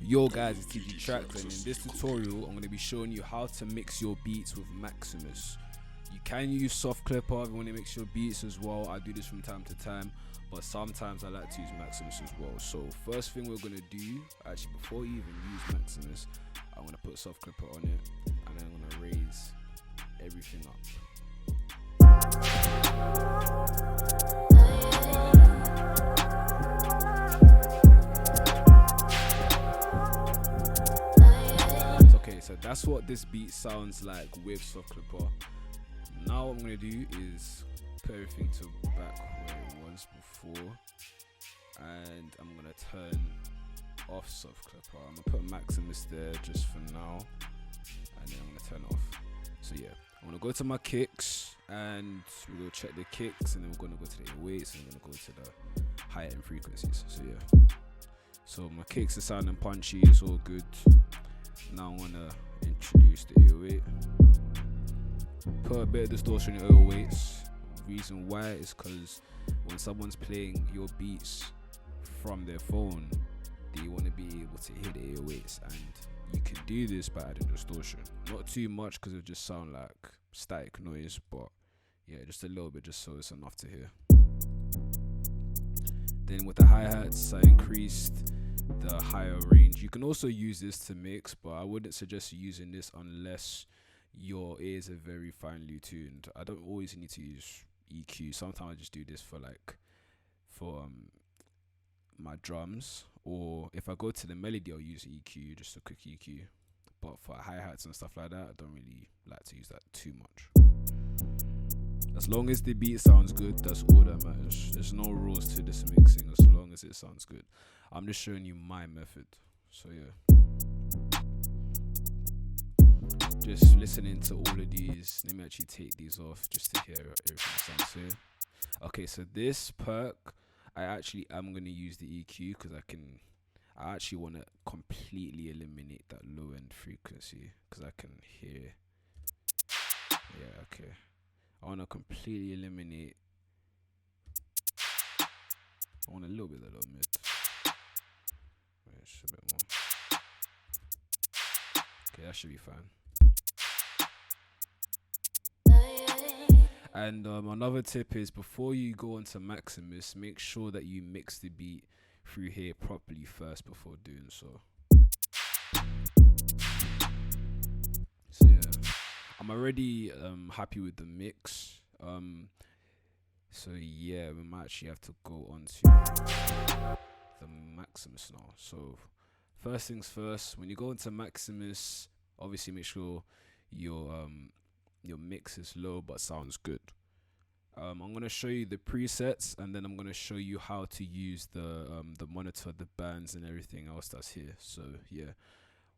Yo guys, it's tgtracks, and in this tutorial I'm going to be showing you how to mix your beats with Maximus. You can use soft clipper if you want to mix your beats as well. I do this from time to time, but sometimes I like to use Maximus as well. So first thing we're going to do, actually before you even use Maximus, I'm going to put soft clipper on it, and then I'm going to raise everything up. Okay, so that's what this beat sounds like with soft clipper. Now what I'm going to do is put everything to back where it was before, and I'm going to turn off soft clipper. I'm going to put Maximus there just for now, and then I'm going to turn it off. So yeah, I'm going to go to my kicks, and we're going to check the kicks, and then we're going to go to the weights, and we're going to go to the higher end frequencies. So yeah, so my kicks are sounding punchy, it's all good. Now I'm going to introduce the 808. Put a bit of distortion in 808s. Reason why is because when someone's playing your beats from their phone, they want to be able to hear the 808s, and you can do this by adding distortion. Not too much because it just sound like static noise, but yeah, just a little bit, just so it's enough to hear. Then with the hi-hats, I increased the higher range. You can also use this to mix, but I wouldn't suggest using this unless your ears are very finely tuned. I don't always need to use EQ. Sometimes I just do this for my drums, or if I go to the melody, I'll use EQ, just a quick EQ. But for hi-hats and stuff like that, I don't really like to use that too much. As long as the beat sounds good, that's all that matters. There's no rules to this mixing as long as it sounds good. I'm just showing you my method. So yeah, just listening to all of these. Let me actually take these off just to hear everything sounds here. Okay, so this perk, I actually am going to use the EQ because I actually want to completely eliminate that low end frequency because I can hear. Yeah, okay. I want to completely eliminate. I want a little bit of the low mid. Wait, just a bit more. Okay, that should be fine. And another tip is, before you go onto Maximus, make sure that you mix the beat through here properly first before doing so. So yeah, I'm already happy with the mix. So yeah, we might actually have to go on to the Maximus now. So first things first, when you go into Maximus, obviously make sure your mix is low but sounds good. I'm going to show you the presets, and then I'm going to show you how to use the monitor, the bands, and everything else that's here. So yeah,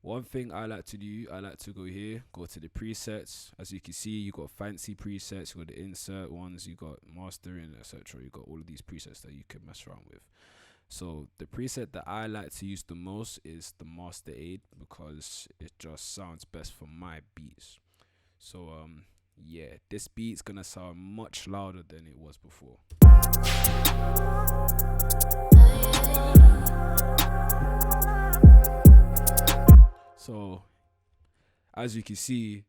one thing I like to do, I like to go here, go to the presets. As you can see, you got fancy presets, you got the insert ones, you got mastering, etc. You got all of these presets that you can mess around with. So the preset that I like to use the most is the master aid, because it just sounds best for my beats. So yeah, this beat's gonna sound much louder than it was before. So as you can see,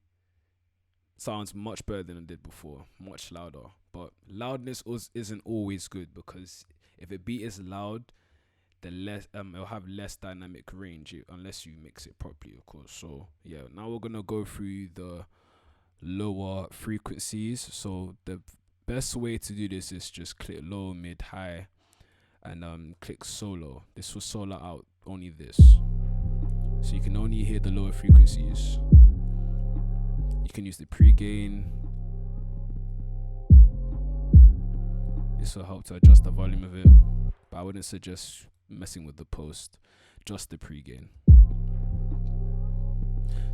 sounds much better than it did before, much louder. But loudness isn't always good, because if a beat is loud, the less it'll have less dynamic range unless you mix it properly, of course. So yeah, now we're gonna go through the lower frequencies. So the best way to do this is just click low, mid, high, and click solo. This will solo out only this, so you can only hear the lower frequencies. You can use the pre-gain. This will help to adjust the volume of it, but I wouldn't suggest messing with the post, just the pre-gain.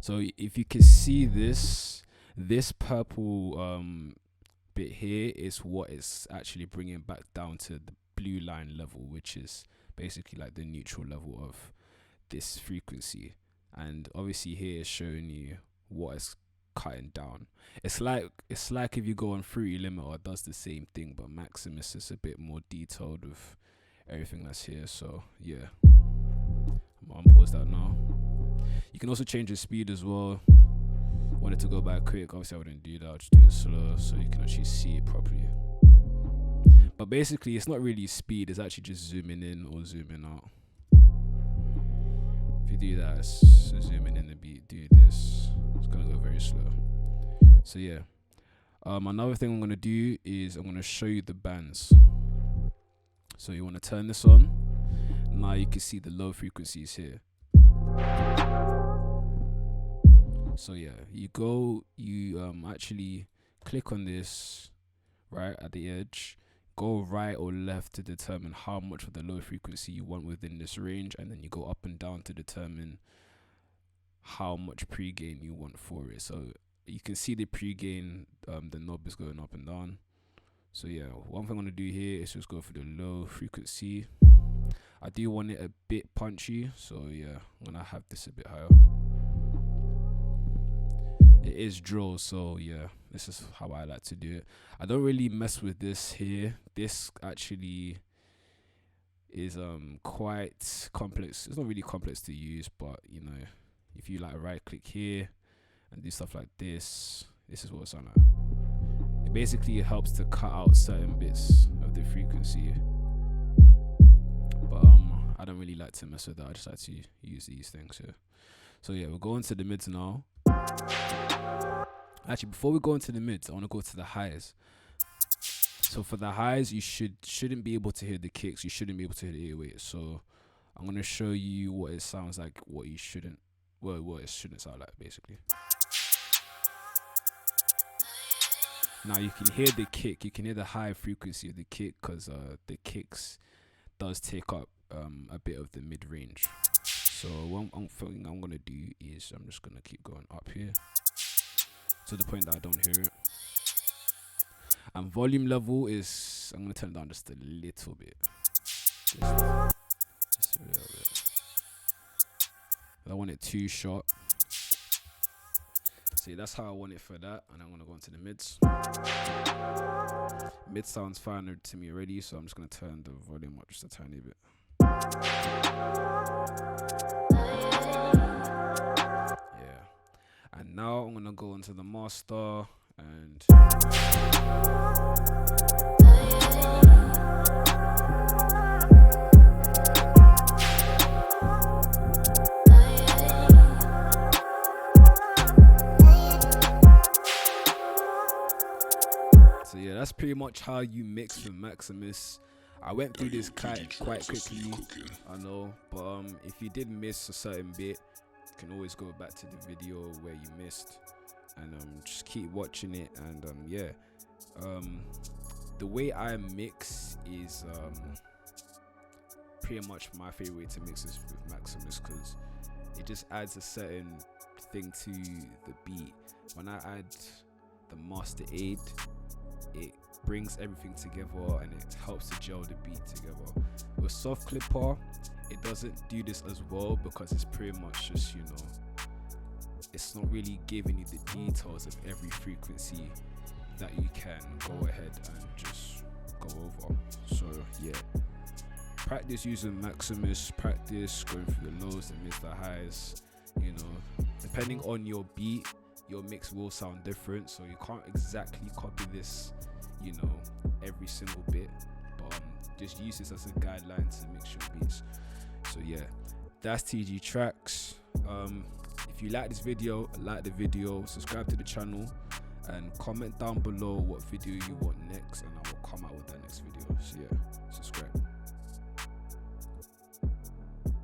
So if you can see this purple bit here is what is actually bringing back down to the blue line level, which is basically like the neutral level of this frequency. And obviously here is showing you what is cutting down. It's like if you go on Fruity Limiter, it does the same thing, but Maximus is a bit more detailed with everything that's here. So yeah, I'm close that now. You can also change the speed as well. Want it to go by quick, obviously I wouldn't do that, I'll just do it slow so you can actually see it properly. But basically it's not really speed, it's actually just zooming in or zooming out. If you do that, it's zooming in the beat, do this, it's gonna go very slow. So yeah, another thing I'm gonna do is I'm gonna show you the bands. So you want to turn this on. Now you can see the low frequencies here. So yeah, you actually click on this right at the edge, go right or left to determine how much of the low frequency you want within this range, and then you go up and down to determine how much pre-gain you want for it. So you can see the pre-gain, the knob is going up and down. So yeah, one thing I'm gonna do here is just go for the low frequency. I do want it a bit punchy, so yeah, I'm gonna have this a bit higher. It is drill, so yeah, this is how I like to do it. I don't really mess with this here. This actually is quite complex. It's not really complex to use, but you know, if you like right click here and do stuff like this is what it's on like. It basically helps to cut out certain bits of the frequency, but I don't really like to mess with that. I just like to use these things here. So yeah, we'll go into the mids now. Actually, before we go into the mids, I want to go to the highs. So for the highs, you shouldn't be able to hear the kicks. You shouldn't be able to hear the 808. So I'm gonna show you what it sounds like, what it shouldn't sound like, basically. Now you can hear the kick. You can hear the high frequency of the kick because the kicks does take up a bit of the mid range. So one thing I'm gonna do is I'm just gonna keep going up here to the point that I don't hear it. And volume level is, I'm gonna turn it down just a little bit. Just a little bit. I don't want it too sharp. See, that's how I want it for that. And I'm gonna go into the mids. Mid sounds fine to me already, so I'm just gonna turn the volume up just a tiny bit. Yeah. And now I'm gonna go into the master and so yeah, that's pretty much how you mix with Maximus. I went through this quite quickly, I know, but if you did miss a certain bit, you can always go back to the video where you missed and just keep watching it. And yeah, the way I mix is pretty much my favorite way to mix this with Maximus, because it just adds a certain thing to the beat. When I add the master aid, it brings everything together and it helps to gel the beat together. With soft clipper, it doesn't do this as well because it's pretty much just, you know, it's not really giving you the details of every frequency that you can go ahead and just go over. So yeah, practice using Maximus, practice going through the lows, the mids, the highs. You know, depending on your beat, your mix will sound different, so you can't exactly copy this, you know, every single bit, but just use this as a guideline to mix your beats. So yeah, that's tgtracks. If you like this video, like the video, subscribe to the channel, and comment down below what video you want next, and I will come out with that next video.